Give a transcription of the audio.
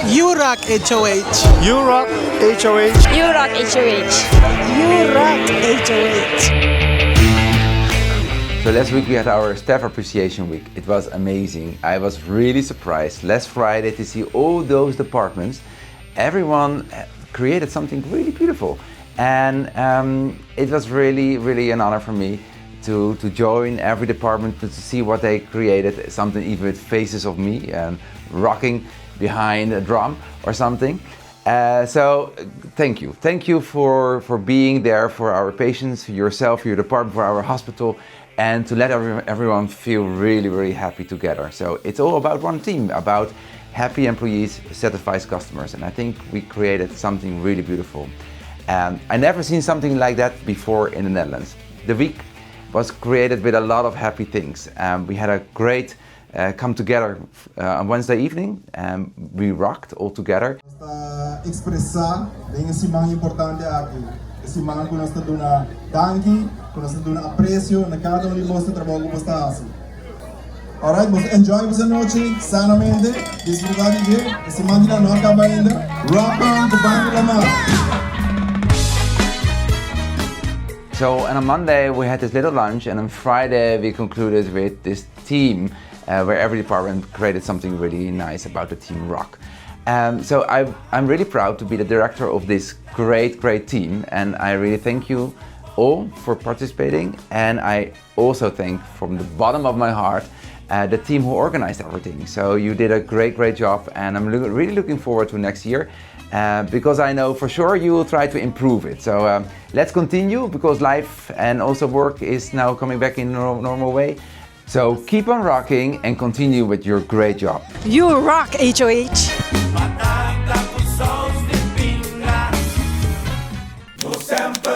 You rock HOH. You rock HOH. You rock HOH. You rock HOH. So last week we had our staff appreciation week. It was amazing. I was really surprised last Friday to see all those departments. Everyone created something really beautiful. And it was really an honor for me to join every department to see what they created, something even with faces of me and rocking behind a drum or something. So thank you for being there for our patients, for yourself, for your department, for our hospital, and to let everyone feel really happy together. So it's all about one team, about happy employees, satisfied customers, and I think we created something really beautiful. I never seen something like that before in the Netherlands. The week was created with a lot of happy things. We had a great come together on Wednesday evening, and we rocked all together. Expressar bem esse mais importante aqui. Esse mais que nós estamos dando danke, que nós estamos dando apreço na cada um de vocês trabalho que está assim. Alright, mas enjoy essa noite sanamente, desfrutar de ver. Esse mais não acaba ainda. Rock on, the band la mano. So on Monday we had this little lunch, and on Friday we concluded with this team where every department created something really nice about the team rock. So I'm really proud to be the director of this great team, and I really thank you all for participating, and I also thank from the bottom of my heart the team who organized everything. So you did a great job, and I'm really looking forward to next year. Because I know for sure you will try to improve it. So let's continue, because life and also work is now coming back in normal way. So keep on rocking and continue with your great job. You rock HOH. Batata com sons de pinga, no sempre